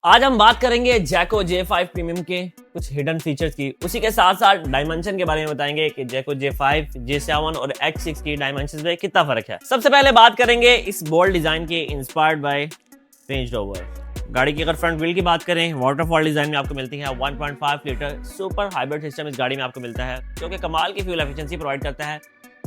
आज हम बात करेंगे जैको J5 प्रीमियम के कुछ हिडन फीचर्स की, उसी के साथ साथ डायमेंशन के बारे में बताएंगे कि जैको J5, J7 और X6 की डायमेंशन में कितना फर्क है। सबसे पहले बात करेंगे इस बोल्ड डिजाइन की, इंस्पायर्ड बाय रेंज रोवर। गाड़ी की अगर फ्रंट व्हील की बात करें, वाटरफॉल डिजाइन में आपको मिलती है 1.5 लीटर सुपर हाइब्रिड सिस्टम इस गाड़ी में आपको मिलता है, जो कि कमाल की फ्यूल एफिशिएंसी प्रोवाइड करता है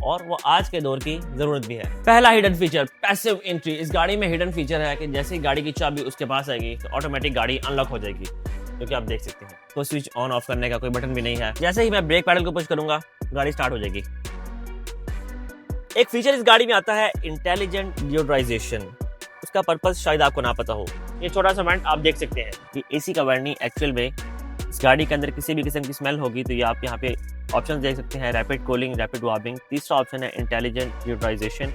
और वो आज के दौर की जरूरत भी है। पहला हिडन फीचर, पैसिव एंट्री। इस गाड़ी में हिडन फीचर है कि जैसे ही गाड़ी की चाबी उसके पास आएगी तो ऑटोमेटिक गाड़ी अनलॉक हो जाएगी, जो कि आप देख सकते हैं। तो स्विच ऑन ऑफ करने का कोई बटन भी नहीं है। जैसे ही मैं ब्रेक पैडल को पुश करूंगा गाड़ी स्टार्ट हो जाएगी। एक फीचर इस गाड़ी में आता है इंटेलिजेंट डिओड्राइजेशन। उसका पर्पस शायद आपको ना पता हो। ये छोटा सा वेंट आप देख सकते हैं कि एसी का वेंट नहीं, एक्चुअल में इस गाड़ी के अंदर किसी भी किस्म की स्मेल होगी तो ये आप यहाँ पे ऑप्शन देख सकते हैं, रैपिड कूलिंग, रैपिड वार्मिंग। तीसरा ऑप्शन है इंटेलिजेंट डिओड्राइजेशन।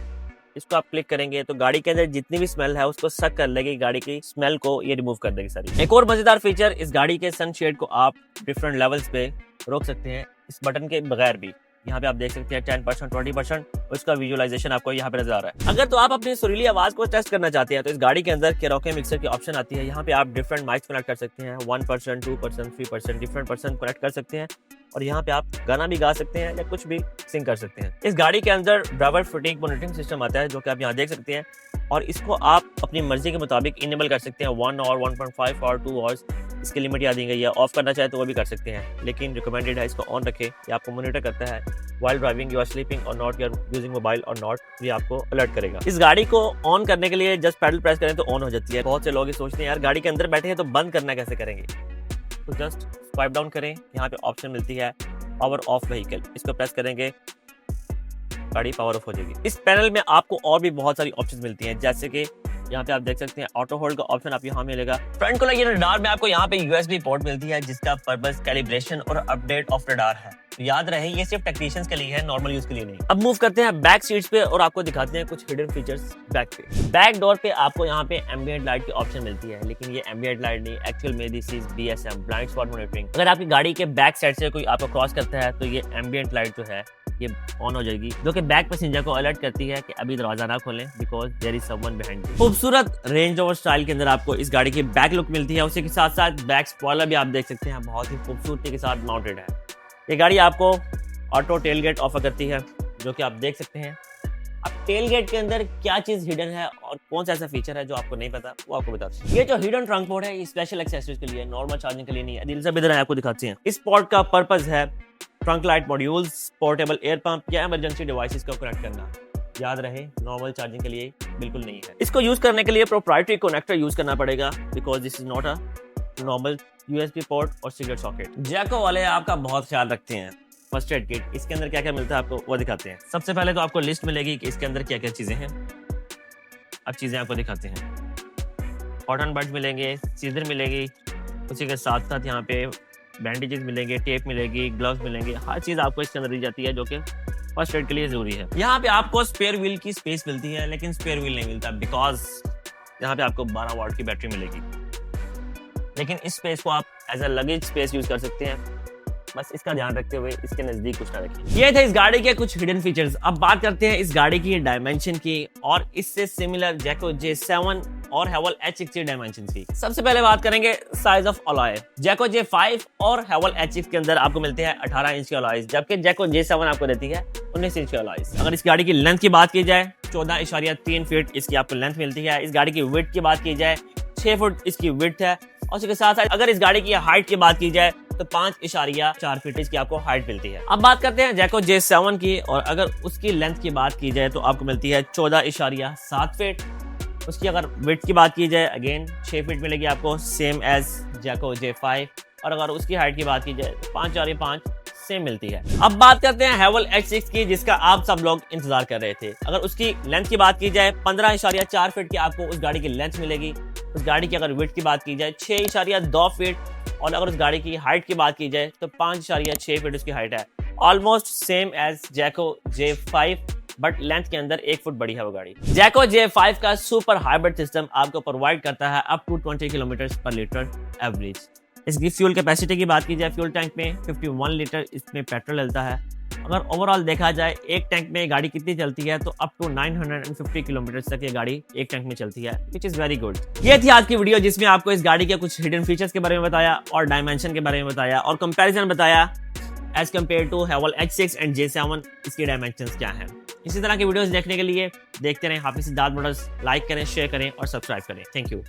इसको आप क्लिक करेंगे तो गाड़ी के अंदर जितनी भी स्मेल है उसको सक कर लेगी, गाड़ी की स्मेल को ये रिमूव कर देगी सारी। एक और मजेदार फीचर, इस गाड़ी के सनशेड को आप डिफरेंट लेवल्स पे रोक सकते हैं इस बटन के बगैर भी। यहाँ पे आप देख सकते हैं 10%, 20%, उसका विजुअलाइजेशन आपको यहाँ पे नजर आ रहा है। अगर तो आप अपनी सुरीली आवाज को टेस्ट करना चाहते हैं तो इस गाड़ी के अंदर कैरोके मिक्सर की ऑप्शन आती है। यहाँ पे आप डिफरेंट माइक्स कनेक्ट कर सकते हैं, 1%, 2%, 3%, डिफरेंट पर्सन कनेक्ट कर सकते हैं और यहाँ पे आप गाना भी गा सकते हैं या कुछ भी सिंग कर सकते हैं। इस गाड़ी के अंदर ड्राइवर फटीग मॉनिटरिंग सिस्टम आता है, जो कि आप यहाँ देख सकते हैं, और इसको आप अपनी मर्जी के मुताबिक इनेबल कर सकते हैं। 1 और 1.5 और 2 आवर्स इसकी लिमिट याद दी गई है। ऑफ करना चाहे तो वो भी कर सकते हैं, लेकिन रिकमेंडेड है इसको ऑन रखें। ये आपको मॉनिटर करता है while driving, you are sleeping or not, you are using mobile or not, ये आपको अलर्ट करेगा। इस गाड़ी को ऑन करने के लिए जस्ट पैडल प्रेस करें तो ऑन हो जाती है। बहुत से लोग ये सोचते हैं यार गाड़ी के अंदर बैठे हैं तो बंद करना कैसे करेंगे, तो जस्ट स्वाइप डाउन करें, यहाँ पे ऑप्शन मिलती है पावर ऑफ व्हीकल, इसको प्रेस करेंगे गाड़ी पावर ऑफ हो जाएगी। इस पैनल में आपको और भी बहुत सारी ऑप्शंस मिलती हैं, जैसे कि यहाँ पे आप देख सकते हैं ऑटो होल्ड का ऑप्शन आप यहाँ मिलेगा। फ्रंट कलर रडार में आपको यहाँ पे यूएसबी पोर्ट मिलती है, जिसका पर्पस कैलिब्रेशन और अपडेट ऑफ रडार है। तो याद रहे ये सिर्फ टेक्नीशियंस के लिए है, नॉर्मल यूज के लिए नहीं। अब मूव करते हैं बैक सीट्स पे और आपको दिखाते हैं कुछ हिडन फीचर्स बैक पे। बैक डोर पे आपको यहाँ पे एम्बिएंट लाइट की ऑप्शन मिलती है, लेकिन ये एम्बिएंट लाइट नहीं, एक्चुअल में this is BSM, blind spot monitoring. अगर आपकी गाड़ी के बैक साइड से कोई आपको क्रॉस करता है तो ये एम्बिएंट लाइट जो है ये ऑन हो जाएगी, जो कि बैक पैसेंजर को अलर्ट करती है कि अभी दरवाजा ना खोलें because there is someone behind you. खूबसूरत रेंज रोवर स्टाइल के अंदर आपको इस गाड़ी की बैक लुक मिलती है। उसी के साथ साथ बैक स्पॉइलर भी आप देख सकते हैं, बहुत ही खूबसूरती के साथ माउंटेड है। ये गाड़ी आपको ऑटो टेलगेट ऑफर करती है, जो कि आप देख सकते हैं। अब टेलगेट के अंदर क्या चीज हिडन है और कौन सा ऐसा फीचर है जो आपको नहीं पता, वो आपको बताते हैं। ये जो हिडन ट्रंक पोर्ट है ये स्पेशल एक्सेसरीज के लिए, नॉर्मल चार्जिंग के लिए नहीं है। दिल से इधर आपको दिखाते हैं। इस पोर्ट का पर्पस है trunk light modules, portable air pump या इमरजेंसी डिवाइसेस को कनेक्ट करना। याद रहे नॉर्मल चार्जिंग के लिए बिल्कुल नहीं है। इसको यूज करने के लिए प्रोप्राइटरी कनेक्टर यूज करना पड़ेगा, because this is not a normal USB port और सिगरेट सॉकेट। जैको वाले आपका बहुत ख्याल रखते हैं। फर्स्ट एड किट, इसके अंदर क्या क्या मिलता है आपको वो दिखाते हैं। सबसे पहले तो आपको लिस्ट मिलेगी कि इसके अंदर क्या क्या चीजें हैं। अब चीजें आपको दिखाते हैं। कॉटन बड्स मिलेंगे, सीजर मिलेगी, उसी के साथ साथ यहाँ पे बैंडेजेस मिलेंगे, टेप मिलेगी, ग्लव्स मिलेंगे। हर चीज आपको इसके अंदर दी जाती है, जो कि फर्स्ट एड के लिए जरूरी है। यहाँ पे आपको स्पेयर व्हील की स्पेस मिलती है, लेकिन स्पेयर व्हील नहीं मिलता बिकॉज यहाँ पे आपको 12 वाट की बैटरी मिलेगी, लेकिन इस स्पेस को आप as a luggage space use कर सकते हैं। बस इसका ध्यान रखते हुए इसके नजदीक कुछ ना रखिए। ये थे इस गाड़ी के कुछ हिडन फीचर्स। अब बात करते हैं इस गाड़ी की डायमेंशन की और इससे सिमिलर जैको J7 और हेवल H6 डायमेंशन की। सबसे पहले बात करेंगे साइज ऑफ अलॉय। जैको J5 और हेवल H6 के अंदर आपको मिलते हैं 18 इंच के अलॉयज, जबकि जैको J7 आपको देती है 19 इंच के अलॉयज। अगर इस गाड़ी की लेंथ की बात की जाए 14.3 फीट इसकी आपको लेंथ मिलती है। इस गाड़ी की विड्थ की बात की जाए 6 फुट इसकी विड्थ है, और उसके साथ साथ अगर इस गाड़ी की हाइट की बात की जाए तो 5.4 फीट इसकी आपको हाइट मिलती है। अब बात करते हैं जैको J7 की, और अगर उसकी लेंथ की बात की जाए तो आपको मिलती है 14.7 फीट। उसकी अगर विड्थ की बात की जाए अगेन 6 फीट मिलेगी आपको, सेम एज जैको J5, और अगर उसकी हाइट की बात की जाए तो 5.5 सेम मिलती है। अब बात करते हैं हेवल H6 की, जिसका आप सब लोग इंतजार कर रहे थे। अगर उसकी लेंथ की बात की जाए 15.4 फीट की आपको उस गाड़ी की लेंथ मिलेगी। उस गाड़ी की अगर विड्थ की बात की जाए 6.2 फीट, और अगर उस गाड़ी की हाइट की बात की जाए तो 5.6 फीट उसकी हाइट है। ऑलमोस्ट सेम एज जैको J5, बट लेंथ के अंदर 1 फुट बड़ी है वो गाड़ी। जैको J5 का सुपर हाइब्रिड सिस्टम आपको प्रोवाइड करता है अप टू 20 किलोमीटर पर लीटर एवरेज। इसकी फ्यूल कैपेसिटी की बात की जाए, फ्यूल टैंक में 51 लीटर इसमें पेट्रोल डलता है अगर ओवरऑल देखा जाए एक टैंक में गाड़ी कितनी चलती है तो अप टू 950 किलोमीटर तक ये गाड़ी एक टैंक में चलती है, विच इज वेरी गुड। ये थी आज की वीडियो जिसमें आपको इस गाड़ी के कुछ हिडन फीचर्स के बारे में बताया और डायमेंशन के बारे में बताया और कंपैरिजन बताया as compare to Haval H6 and J7 इसके डायमेंशंस क्या हैं। इसी तरह की वीडियोस देखने के लिए देखते रहें हाफिज सिद्धार्थ मोटर्स। लाइक करें, शेयर करें और सब्सक्राइब करें। Thank you.